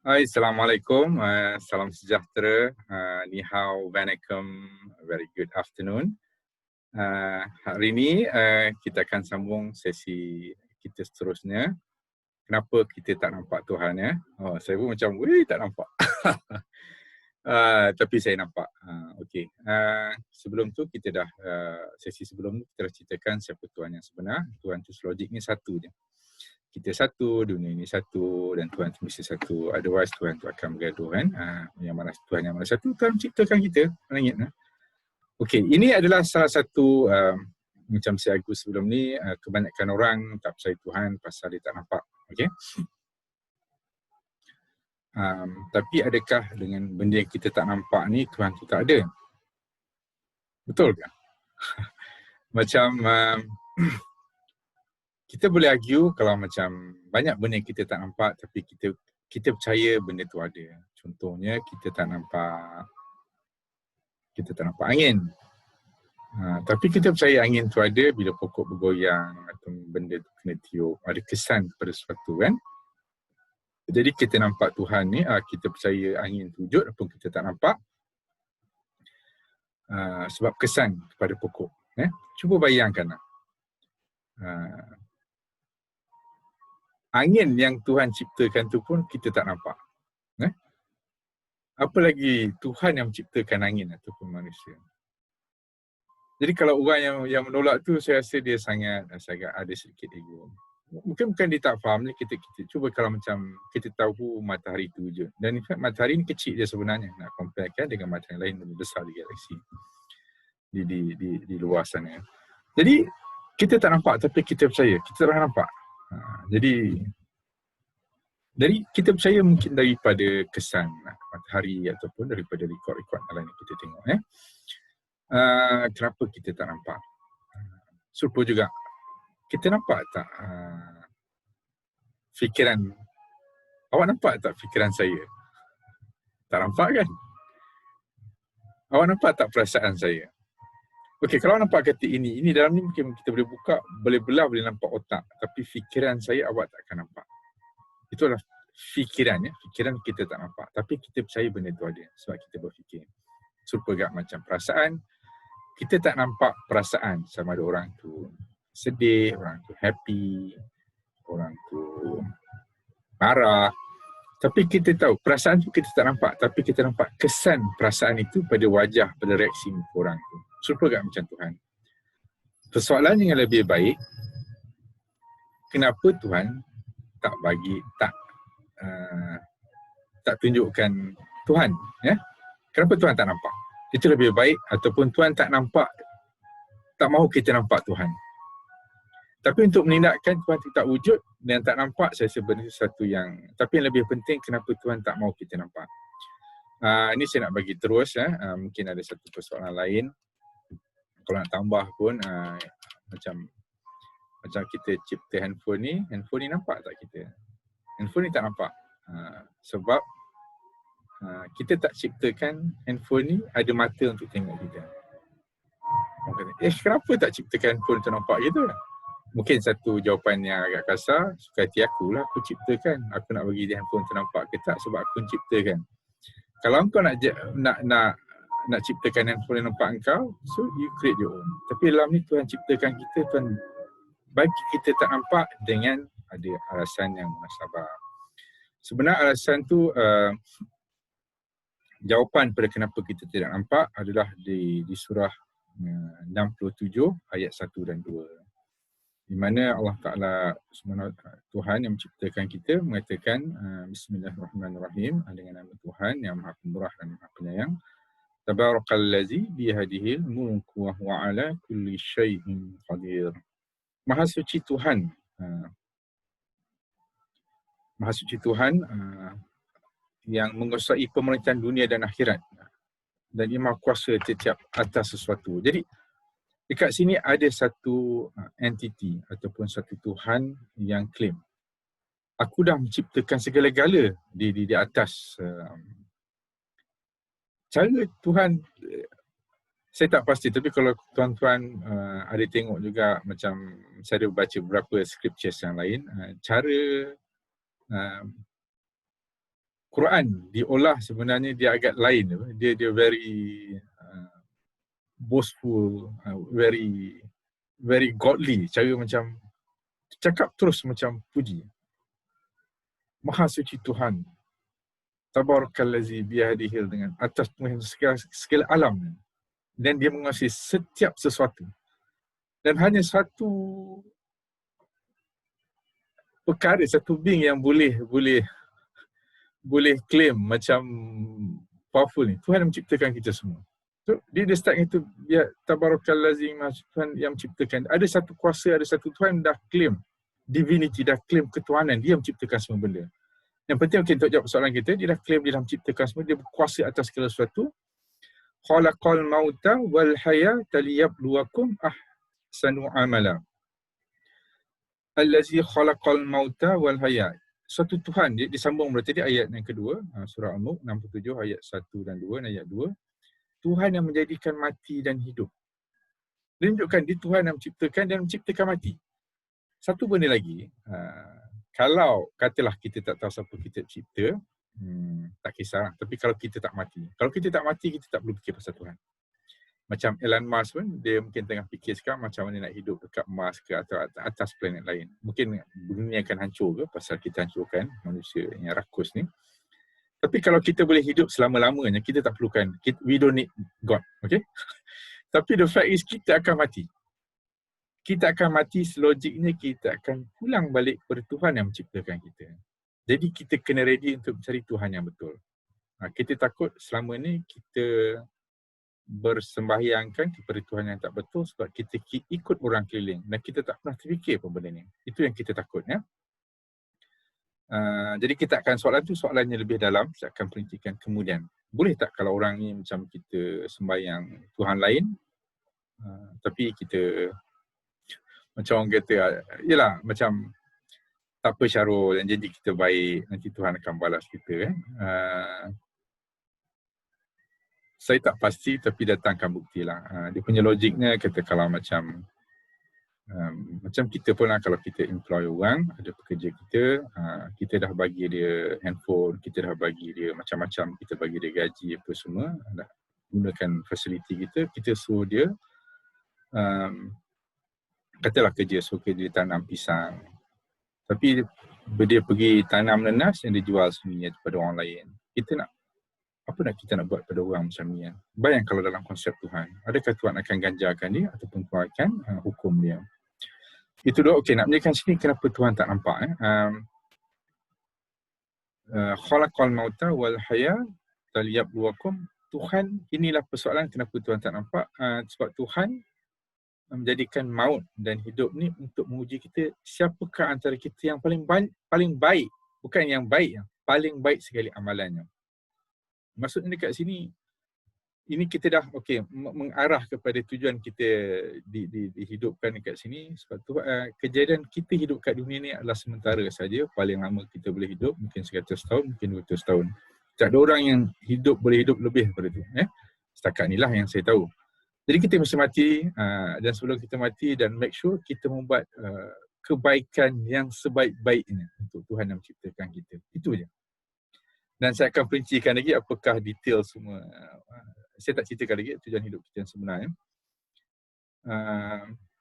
Hai, Assalamualaikum. Salam sejahtera. Ni hao, Vanakkam. Very good afternoon. Hari ini kita akan sambung sesi kita seterusnya. Kenapa kita tak nampak Tuhan ya? Oh, saya pun macam, weh, tak nampak. Tapi saya nampak. Okey. Sebelum tu kita dah sesi sebelum tu kita dah ceritakan siapa Tuhan yang sebenar. Tuhan tu selogiknya satu je. Kita satu, dunia ini satu, dan Tuhan itu mesti satu. Otherwise Tuhan itu akan bergaduh kan. Yang mana Tuhan yang mana satu, Tuhan menciptakan kita. Mana ingat? Okey, ini adalah salah satu macam saya argue sebelum ni, kebanyakan orang tak percaya Tuhan pasal dia tak nampak. Okey. Tapi adakah dengan benda yang kita tak nampak ni Tuhan tu tak ada? Betul ke? Macam kita boleh argue kalau macam banyak benda yang kita tak nampak tapi kita percaya benda tu ada. Contohnya kita tak nampak angin. Tapi kita percaya angin tu ada bila pokok bergoyang atau benda tu kena tiup, ada kesan pada sesuatu kan. Jadi kita nampak Tuhan ni, kita percaya angin tu wujud walaupun kita tak nampak, sebab kesan kepada pokok. Cuba bayangkan angin yang Tuhan ciptakan tu pun kita tak nampak. Apa lagi Tuhan yang menciptakan angin ataupun manusia. Jadi kalau orang yang menolak tu, saya rasa dia sangat ada sedikit ego. Mungkin bukan dia tak faham, kita cuba kalau macam kita tahu matahari tu wujud. Dan in fact matahari ni kecil dia sebenarnya, nak comparekan dengan matahari lain lebih besar di galaksi. Di luar sana. Jadi kita tak nampak tapi kita percaya, kita tak pernah nampak. Jadi kita percaya mungkin daripada kesan matahari ataupun daripada rekod-rekod lain yang kita tengok. Kenapa kita tak nampak? Serupa juga, kita nampak tak fikiran, awak nampak tak fikiran saya? Tak nampak kan? Awak nampak tak perasaan saya? Okey, kalau nampak kata ini dalam ni mungkin kita boleh buka, boleh belah, boleh nampak otak. Tapi fikiran saya awak tak akan nampak. Itu adalah fikiran kita tak nampak. Tapi kita percaya benda tu ada sebab kita berfikir. Serupa juga macam perasaan, kita tak nampak perasaan sama ada orang tu sedih, orang tu happy, orang tu marah. Tapi kita tahu perasaan tu kita tak nampak, tapi kita nampak kesan perasaan itu pada wajah, pada reaksi orang tu. Serupa tak macam Tuhan. Persoalan yang lebih baik, kenapa Tuhan tak tunjukkan Tuhan? Kenapa Tuhan tak nampak? Itu lebih baik, ataupun Tuhan tak nampak, tak mahu kita nampak Tuhan. Tapi untuk menindakkan Tuhan tak wujud dan tak nampak, saya sebenarnya sesuatu yang, tapi yang lebih penting, kenapa Tuhan tak mahu kita nampak. Ini saya nak bagi terus, mungkin ada satu persoalan lain. Kalau nak tambah pun, macam kita cipta handphone ni nampak tak kita? Handphone ni tak nampak. Sebab kita tak ciptakan handphone ni ada mata untuk tengok kita. Orang kata, kenapa tak ciptakan handphone tu nampak gitu? Mungkin satu jawapan yang agak kasar, suka hati akulah aku ciptakan. Aku nak bagi dia handphone tu nampak ke tak sebab aku ciptakan. Kalau engkau nak ciptakan handphone yang nampak engkau, so you create your own. Tapi dalam ni Tuhan ciptakan kita, Tuhan bagi kita tak nampak dengan ada alasan yang munasabah. Sebenarnya alasan tu, jawapan pada kenapa kita tidak nampak adalah di surah 67 ayat 1 dan 2. Di mana Allah Ta'ala Tuhan yang menciptakan kita mengatakan Bismillahirrahmanirrahim, dengan nama Tuhan yang Maha Pemurah dan Maha Penyayang. Tabarakallazi biyadihil mulku wa huwa ala kulli syai'in qadir. Maha suci Tuhan. Maha suci Tuhan yang menguasai pemerintahan dunia dan akhirat. Dan ia maha kuasa atas sesuatu. Jadi dekat sini ada satu entiti ataupun satu Tuhan yang klaim, aku dah menciptakan segala-gala di atas. Cara Tuhan, saya tak pasti, tapi kalau tuan-tuan ada tengok juga, macam saya ada baca beberapa scriptures yang lain, cara Quran diolah sebenarnya dia agak lain. Dia very boastful, very godly. Cara macam cakap terus macam puji. Maha suci Tuhan. Tabarakallazi biyadihil, dengan atas Tuhan segala alam. Dan dia menguasai setiap sesuatu. Dan hanya satu perkara, satu being yang boleh claim macam powerful ni. Tuhan yang menciptakan kita semua. So, dia start itu, dia tabarakallazi, Tuhan yang menciptakan. Ada satu kuasa, ada satu Tuhan dah claim divinity, dah claim ketuhanan, dia menciptakan semua benda. Yang penting untuk jawab soalan kita, dia dah claim dia dah menciptakan semua, dia berkuasa atas segala sesuatu. Khalaqal mauta wal hayata liyabluwakum ahsanu amala. Allazi khalaqal mauta wal hayat. Suatu Tuhan, dia disambung berarti tadi ayat yang kedua, surah Al-Mulk 67 ayat 1 dan 2 dan ayat 2. Tuhan yang menjadikan mati dan hidup. Dia menunjukkan dia Tuhan yang menciptakan dan menciptakan mati. Satu benda lagi, kalau katalah kita tak tahu siapa kita cipta, tak kisah. Tapi kalau kita tak mati, kita tak perlu fikir pasal Tuhan. Macam Elon Musk pun, dia mungkin tengah fikir sekarang macam mana nak hidup dekat Mars ke atau atas planet lain. Mungkin dunia akan hancur ke pasal kita hancurkan manusia yang rakus ni. Tapi kalau kita boleh hidup selama-lamanya, kita tak perlukan, we don't need God. Okay? Tapi the fact is, kita akan mati. Kita akan mati, selogiknya kita akan pulang balik kepada Tuhan yang menciptakan kita. Jadi kita kena ready untuk mencari Tuhan yang betul. Kita takut selama ni kita bersembahyangkan kepada Tuhan yang tak betul sebab kita ikut orang keliling dan kita tak pernah terfikir pun benda ni. Itu yang kita takut, ya. Jadi kita akan soalannya lebih dalam, saya akan perincikan kemudian. Boleh tak kalau orang ni macam kita sembahyang Tuhan lain, tapi kita macam orang kata, yelah macam tak apa Syarul, yang jadi kita baik, nanti Tuhan akan balas kita. Saya tak pasti tapi datangkan bukti lah. Dia punya logiknya kata kalau macam kita pun lah, kalau kita employ orang, ada pekerja kita dah bagi dia handphone, kita dah bagi dia macam-macam, kita bagi dia gaji apa semua, dah gunakan fasiliti kita suruh dia katalah kerja, suruh dia tanam pisang. Tapi dia pergi tanam nanas yang dijual sendiri kepada orang lain. Kita nak buat pada orang macam ni? Bayang kalau dalam konsep Tuhan, adakah Tuhan akan ganjarkan dia ataupun Tuhan akan hukum dia? Itu doa. Okey, nak menjadikan sini kenapa Tuhan tak nampak? Khalaqal mauta wal hayata liyabluwakum. Tuhan, inilah persoalan kenapa Tuhan tak nampak. Sebab Tuhan menjadikan maut dan hidup ni untuk menguji kita, siapakah antara kita yang paling baik, bukan yang baik, yang paling baik sekali amalannya. Maksudnya dekat sini, ini kita dah mengarah kepada tujuan kita dihidupkan dekat sini. Sebab tu kejadian kita hidup kat dunia ni adalah sementara saja. Paling lama kita boleh hidup mungkin 100 tahun, mungkin 200 tahun. Tak ada orang yang boleh hidup lebih daripada tu. Setakat inilah yang saya tahu. Jadi kita mesti mati, dan sebelum kita mati dan make sure kita membuat kebaikan yang sebaik-baiknya untuk Tuhan yang menciptakan kita. Itu je. Dan saya akan perincikan lagi apakah detail semua. Saya tak ceritakan lagi tujuan hidup kita yang sebenarnya.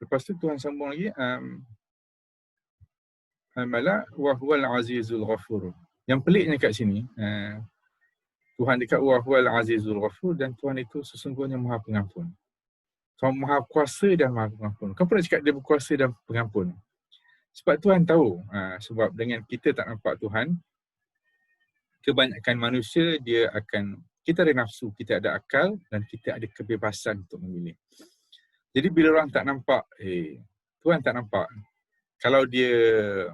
Lepas tu Tuhan sambung lagi, Mala wa huwal azizul ghafur. Yang peliknya kat sini, Tuhan dekat wa huwal azizul ghafur, dan Tuhan itu sesungguhnya Maha Pengampun. Tuhan Maha Kuasa dan Maha Pengampun. Kamu pernah cakap dia berkuasa dan pengampun? Sebab Tuhan tahu, sebab dengan kita tak nampak Tuhan, kebanyakan manusia kita ada nafsu, kita ada akal dan kita ada kebebasan untuk memilih. Jadi bila orang tak nampak, Tuhan tak nampak. Kalau dia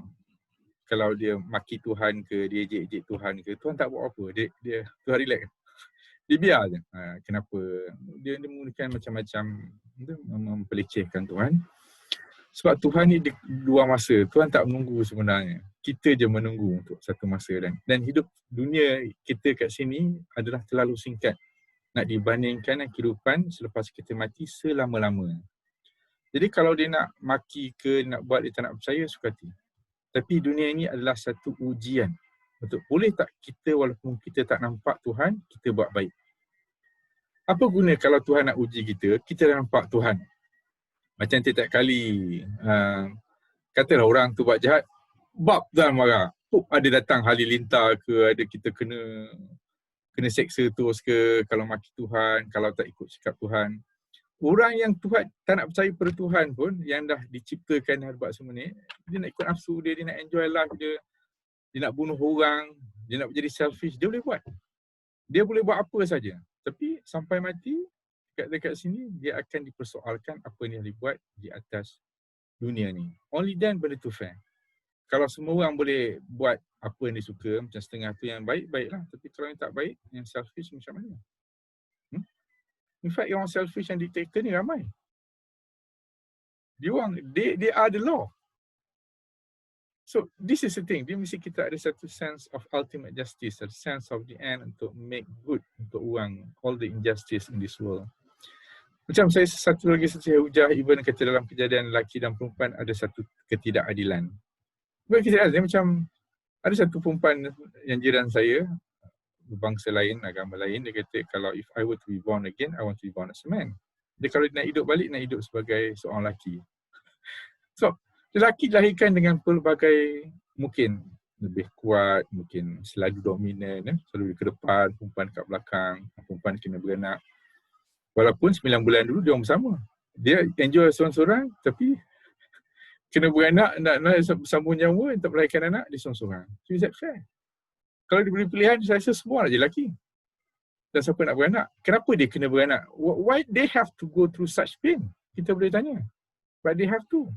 maki Tuhan ke, dia ejek-ejek Tuhan ke, Tuhan tak buat apa. Dia Tuhan relax. Dia biar je. Kenapa? Dia menggunakan macam-macam mempelecehkan Tuhan. Sebab Tuhan ni dua masa. Tuhan tak menunggu sebenarnya. Kita je menunggu untuk satu masa. Dan hidup dunia kita kat sini adalah terlalu singkat. Nak dibandingkan dengan kehidupan selepas kita mati selama-lamanya. Jadi kalau dia nak maki ke, nak buat dia tak nak percaya, suka hati. Tapi dunia ini adalah satu ujian. Betul. Boleh tak kita walaupun kita tak nampak Tuhan, kita buat baik? Apa guna kalau Tuhan nak uji kita, kita dah nampak Tuhan. Macam tiap kali katalah orang tu buat jahat, bab Tuhan marah. Ada datang halilintar ke, ada kita kena seksa terus ke kalau maki Tuhan, kalau tak ikut cakap Tuhan. Orang yang Tuhan tak nak percaya pada Tuhan pun, yang dah diciptakan dan buat semua ni, dia nak ikut nafsu dia, dia nak enjoy life dia, dia nak bunuh orang, dia nak jadi selfish, dia boleh buat. Dia boleh buat apa saja. Tapi sampai mati, dekat sini, dia akan dipersoalkan apa yang dia buat di atas dunia ni. Only then benda tu fair. Kalau semua orang boleh buat apa yang dia suka, macam setengah tu yang baik, baiklah. Tapi kalau yang tak baik, yang selfish macam mana? In fact, yang selfish yang dictator ni ramai. They are the law. So, this is the thing. Dia mesti kita ada satu sense of ultimate justice, a sense of the end untuk make good untuk orang, all the injustice in this world. Macam saya satu lagi saya hujah, even kata dalam kejadian lelaki dan perempuan ada satu ketidakadilan. Bukan ketidakadilan, macam ada satu perempuan yang jiran saya, berbangsa lain, agama lain, dia kata kalau if I were to be born again, I want to be born as a man. Dia kalau nak hidup balik, nak hidup sebagai seorang lelaki. So, lelaki dilahirkan dengan pelbagai, mungkin lebih kuat, mungkin selalu dominan, selalu ke depan, perempuan kat belakang, perempuan kena beranak. Walaupun 9 bulan dulu dia orang bersama. Dia enjoy seorang-seorang, tapi kena beranak, nak bersambung nyawa, untuk melahirkan anak, dia seorang-seorang. So is that fair? Kalau diberi pilihan, saya rasa semua nak jadi lelaki. Dan siapa nak beranak? Kenapa dia kena beranak? Why they have to go through such pain? Kita boleh tanya. But they have to.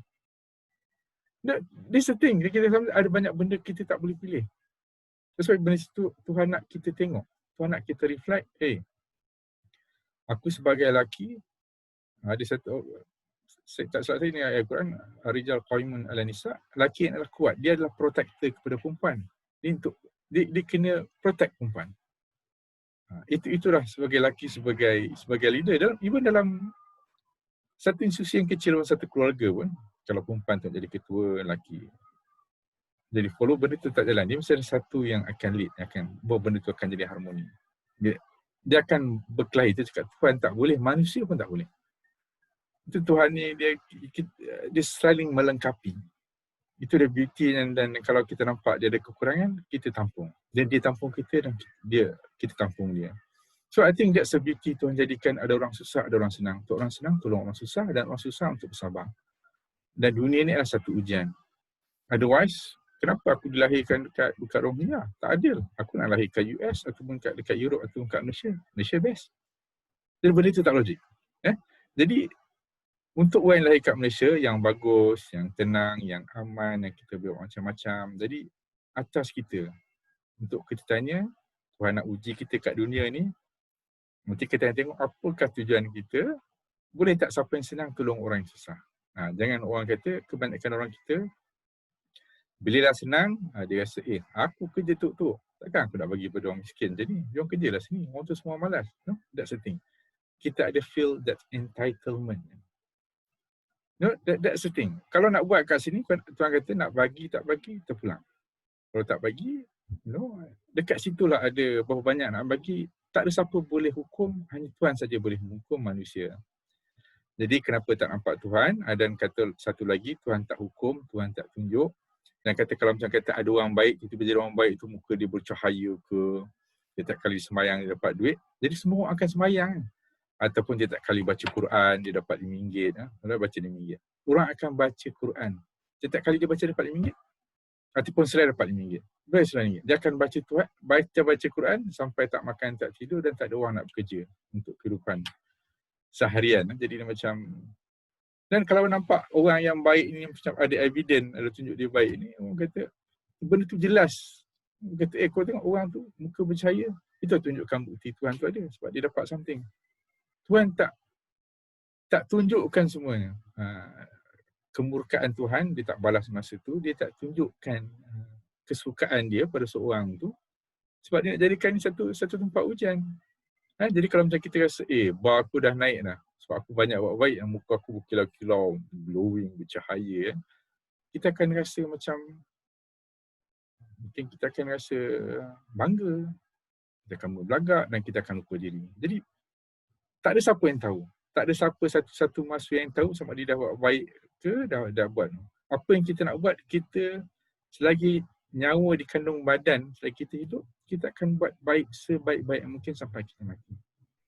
This is the thing. Kita ada banyak benda kita tak boleh pilih. That's why benda situ Tuhan nak kita tengok. Tuhan nak kita reflect. Aku sebagai lelaki, ada satu, tak salah saya ni ayat Al-Quran, Rijal Qaimun ala Nisa, lelaki yang adalah kuat. Dia adalah protector kepada perempuan. Dia kena protect perempuan. Itulah sebagai lelaki, sebagai leader. Even dalam satu institusi yang kecil, satu keluarga pun, kalau perempuan tu jadi ketua, lelaki jadi follow, benda tu tak jalan. Dia mesti ada satu yang akan lead, akan buat benda tu akan jadi harmoni. Dia akan berkelahi. Dia cakap Tuhan tak boleh, manusia pun tak boleh. Itu Tuhan ni, dia saling melengkapi. Itu dia beauty, dan kalau kita nampak dia ada kekurangan, kita tampung. Dan dia tampung kita, dan kita tampung dia. So I think that's the beauty Tuhan jadikan, ada orang susah, ada orang senang. Untuk orang senang, tolong orang susah, dan orang susah untuk bersabar. Dan dunia ni adalah satu ujian. Otherwise, kenapa aku dilahirkan dekat Rohingya? Tak adil. Aku nak lahir kat US, ataupun dekat Europe, ataupun kat Malaysia. Malaysia best. Jadi benda itu tak logik. Jadi, untuk orang yang lahir kat Malaysia, yang bagus, yang tenang, yang aman, yang kita buat macam-macam. Jadi, atas kita. Untuk kita tanya, Tuhan nak uji kita kat dunia ni, nanti kita tengok apakah tujuan kita. Boleh tak siapa yang senang tolong orang yang susah? Jangan orang kata, kebanyakan orang kita, bila dah senang, dia rasa, aku kerja tu. Takkan aku nak bagi pada orang miskin. Jadi, dia orang kerjalah sini. Orang tu semua malas. No? That's the thing. Kita ada feel that entitlement. No, that's the thing. Kalau nak buat kat sini, Tuhan kata nak bagi, tak bagi, terpulang. Kalau tak bagi, dekat situlah ada berapa banyak nak bagi. Tak ada siapa boleh hukum, hanya Tuhan saja boleh menghukum manusia. Jadi kenapa tak nampak Tuhan? Dan kata satu lagi, Tuhan tak hukum, Tuhan tak tunjuk. Dan kata kalau macam kata ada orang baik, tiba-tiba jadi orang baik tu muka dia bercahaya ke, dia tak kali sembahyang dia dapat duit. Jadi semua orang akan sembahyang. Ataupun dia tak kali baca Quran, dia dapat RM5. Orang baca RM5. Orang akan baca Quran. Dia tak kali dia baca dapat RM5. Ataupun selain dapat RM5. Berapa selain RM5? Dia akan baca Quran sampai tak makan, tak tidur, dan tak ada orang nak bekerja untuk kehidupan seharian. Jadi dia macam, dan kalau nampak orang yang baik ni macam ada evidence, ada tunjuk dia baik ni, orang kata benda tu jelas. Orang kata, kau tengok orang tu muka bercahaya, itu tunjukkan bukti Tuhan tu ada, sebab dia dapat something. Tuhan tak tunjukkan semuanya. Kemurkaan Tuhan, dia tak balas masa tu, dia tak tunjukkan kesukaan dia pada seorang tu, sebab dia nak jadikan ni satu tempat ujian. Jadi kalau macam kita rasa, bar aku dah naik dah, sebab aku banyak buat baik, muka aku berkilau-kilau, glowing, bercahaya, kita akan rasa macam mungkin kita akan rasa bangga, kita akan berbelagak dan kita akan lupa diri. Jadi tak ada siapa yang tahu. Tak ada siapa satu-satu manusia yang tahu sama dia dah buat baik ke dah buat. Apa yang kita nak buat, kita selagi nyawa di kandung badan, selagi kita hidup, kita akan buat baik sebaik-baik mungkin sampai kita mati.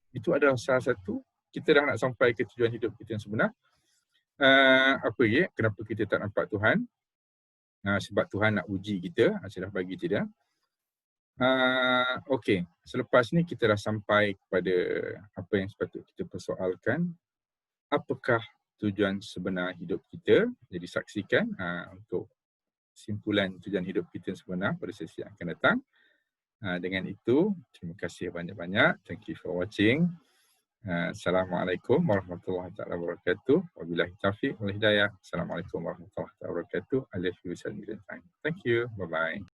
Itu adalah salah satu, kita dah nak sampai ke tujuan hidup kita yang sebenar. Apa ya, kenapa kita tak nampak Tuhan? Sebab Tuhan nak uji kita, saya dah bagi dia. Okey, selepas ni kita dah sampai kepada apa yang sepatutnya kita persoalkan. Apakah tujuan sebenar hidup kita? Jadi saksikan untuk simpulan tujuan hidup kita yang sebenar pada sesi yang akan datang. Dengan itu, terima kasih banyak-banyak. Thank you for watching. Assalamualaikum warahmatullahi wabarakatuh. Wabillahi taufiq wal hidayah. Assalamualaikum warahmatullahi wabarakatuh. I love you, Thank you. Bye-bye.